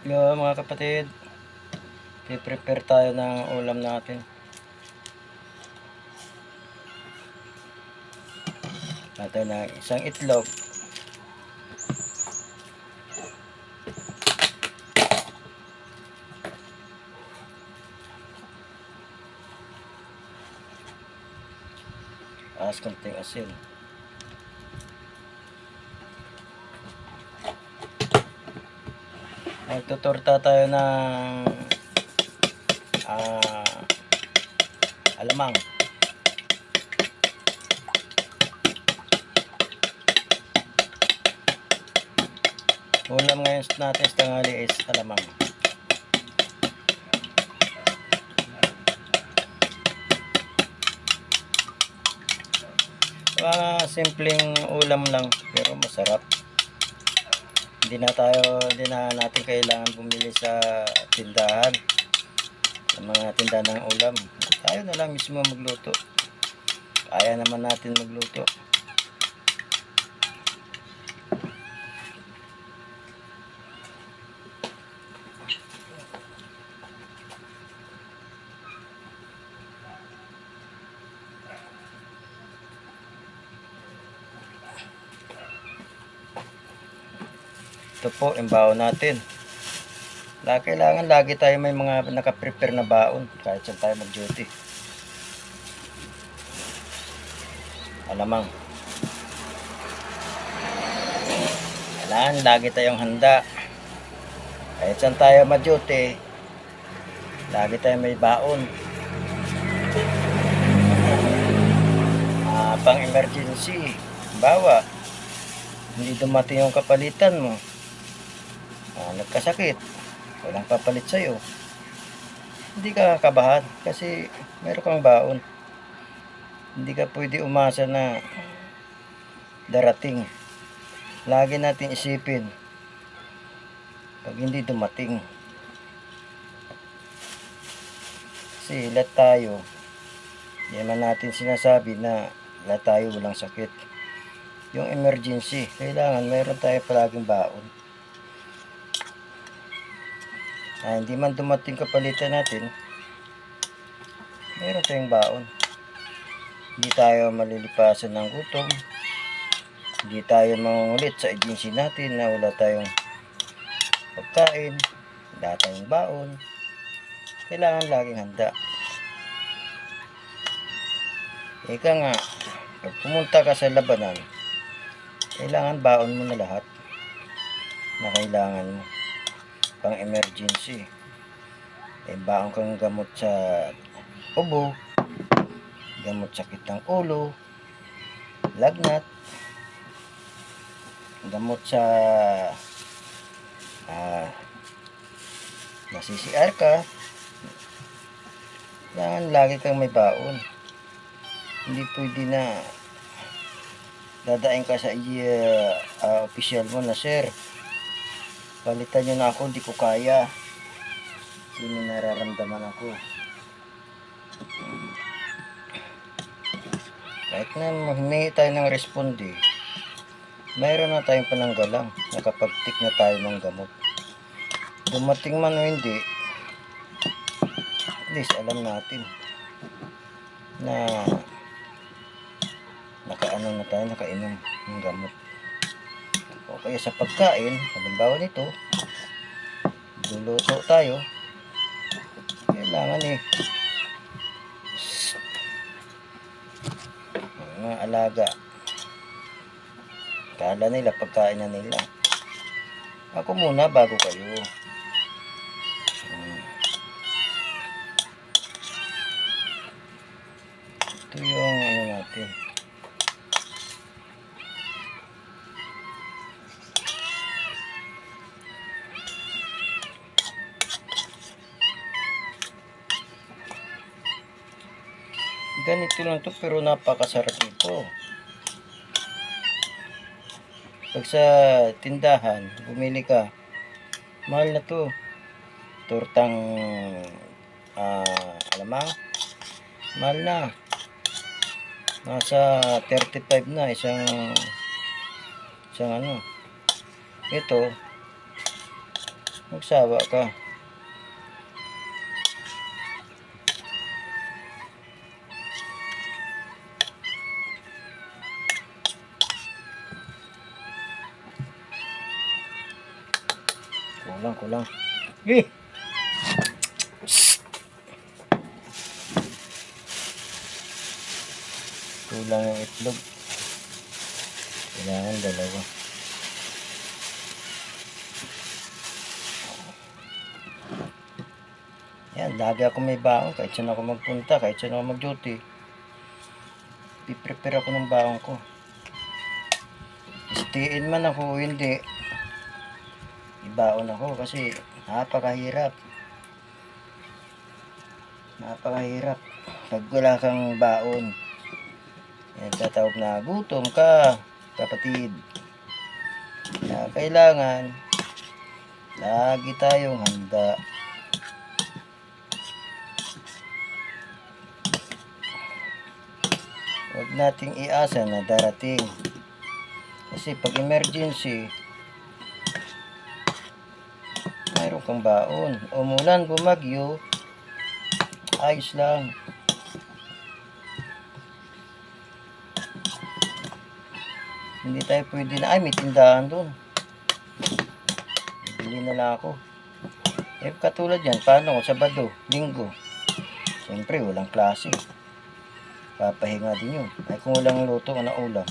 Yo mga kapatid, i-prepare tayo ng ulam natin. Natin ng isang itlog. Konting asin. Magtutorta tayo ng alamang. Ulam ngayon natin sa tanghali is alamang. Simpleng ulam lang pero masarap. Hindi na natin kailangan bumili sa tindahan, sa mga tindahan ng ulam. Tayo na lang mismo magluto. Kaya naman natin magluto. Ito po yung baon natin. Kailangan lagi tayo may mga naka-prepare na baon kahit saan tayo mag-duty. Alamang. Kailangan lagi tayong handa. Kahit saan tayo mag-duty, lagi tayo may baon. Pang emergency. Bawa, hindi dumating yung kapalitan mo. Nagkasakit, walang papalit sa'yo, hindi ka kakabahan kasi meron kang baon. Hindi ka pwede umasa na darating. Lagi natin isipin pag hindi dumating, kasi lahat tayo, hindi naman natin sinasabi na lahat tayo walang sakit. Yung emergency, kailangan meron tayo palaging baon. Hindi man dumating kapalitan natin, meron tayong baon. Hindi tayo malilipasan ng gutom. Hindi tayo mangungulit sa agency natin na wala tayong pagkain, wala tayong baon. Kailangan laging handa. Ika nga, pag pumunta ka sa labanan, kailangan baon mo na lahat na kailangan mo pang emergency. Baon kang gamot sa ubo, gamot sakit ng ulo, lagnat, gamot sa nasi-CR ka. Kailangan lagi kang may baon. Hindi pwede na dadaing ka sa official mo na, sir, palitan nyo na ako, hindi ko kaya. Sino nararamdaman ako? Kahit na humingi tayo ng responde, mayroon na tayong pananggalang, nakapag-tick na tayo ng gamot. Dumating man o hindi, at least alam natin na nakainom ng gamot. O kaya sa pagkain, halimbawa nito, luluto tayo, kailangan mga alaga, kala nila pagkain na nila. Ako muna bago kayo. Ito yung natin. Ganito lang to pero napakasarap nito. Pag sa tindahan bumili ka, mahal na to. Tortang alamang, mahal na. Nasa 35 na isang ito. Magsawa ka. Kulang. Eh! Kulang yung itlog. Kailangan dalawa. Yan, lagi ako may baon. Kahit saan ako magpunta, kahit saan ako mag-duty. Piprepare ako ng baon ko. Stay-in man ako, hindi. Ibaon ako kasi napakahirap. Pag wala kang baon, yan, tatawag na gutom ka, kapatid. Kaya kailangan lagi tayong handa. Huwag nating iasa na darating. Kasi pag emergency, mayroon kang baon. Umulan, bumagyo, ayos lang. Hindi tayo pwede na, ay may tindahan doon. Bili na lang ako. Eh katulad yan, paano kung Sabado, Linggo? Siyempre walang klase. Papahinga din yun. Ay kung walang luto na ulam,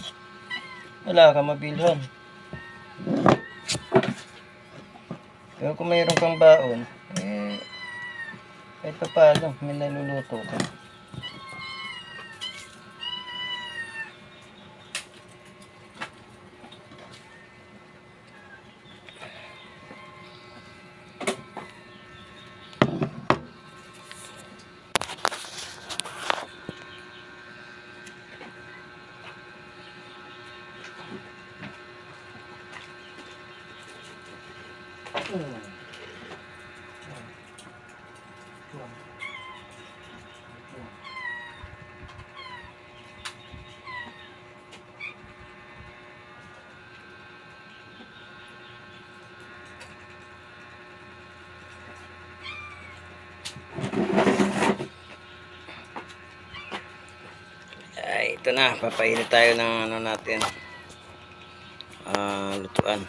wala kang mabilhan. Pero kung mayroon kang baon, eh kahit pa paano may naluluto ka. Ay, ito na, papainit tayo ng ano natin, lutuan.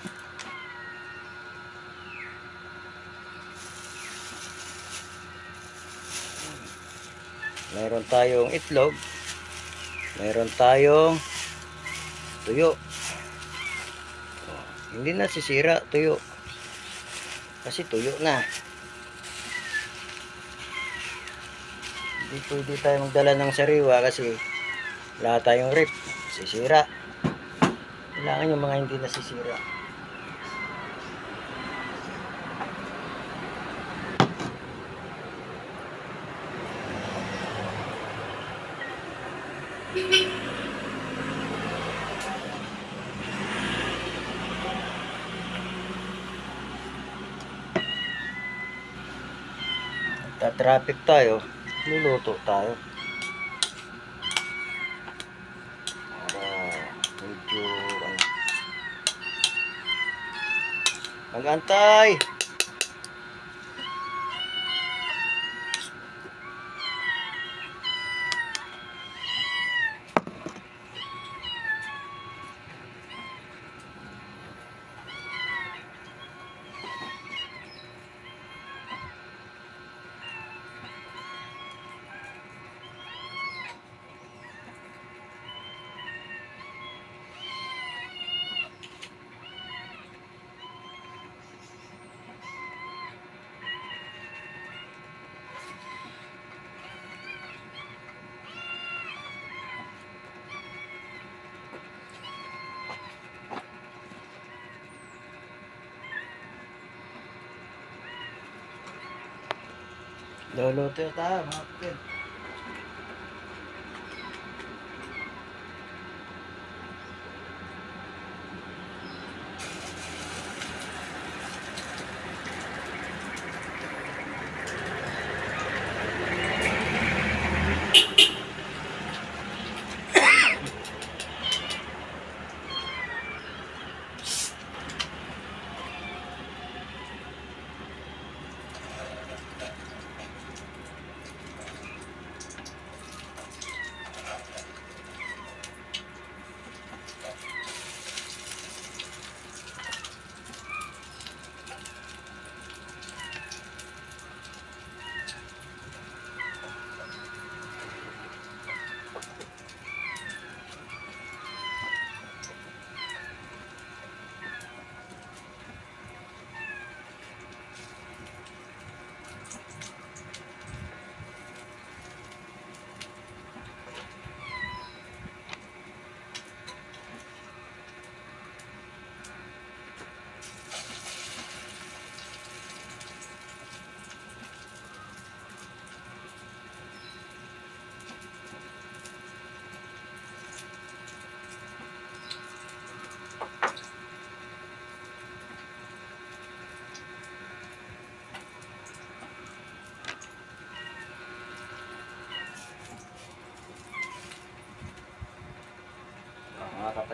Mayroon tayong itlog, mayroon tayong tuyo. Hindi na sisira tuyo kasi tuyo na. Hindi pwede tayo magdala ng sariwa kasi wala tayong rip, sisira. Kailangan yung mga hindi nasisira. Traffic tayo, luluto tayo para medyo mag-antay. Luluto tayo mga kapatid.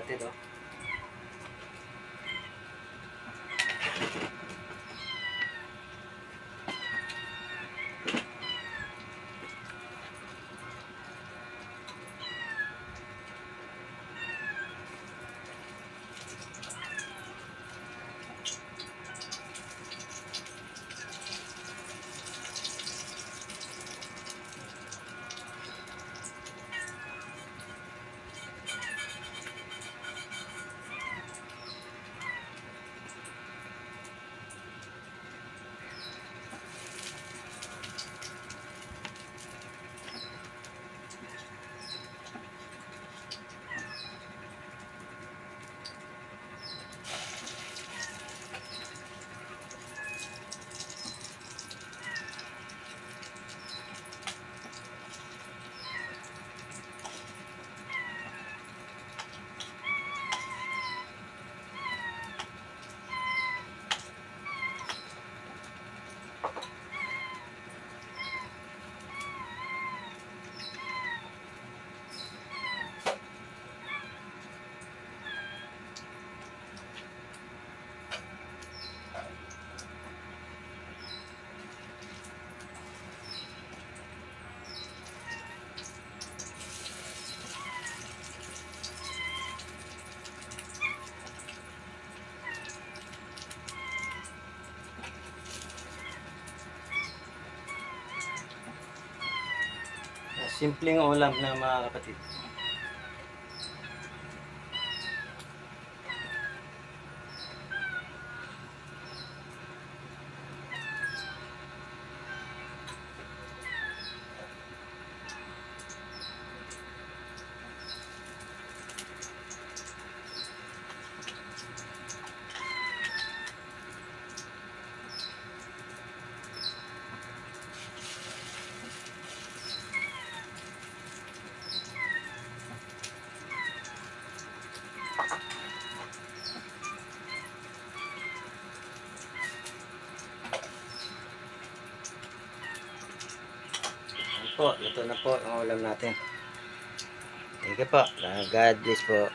kapatid, oh. Simpleng ulam na mga kapatid. Po, ito na po ang ulam natin. Thank you po. God bless po.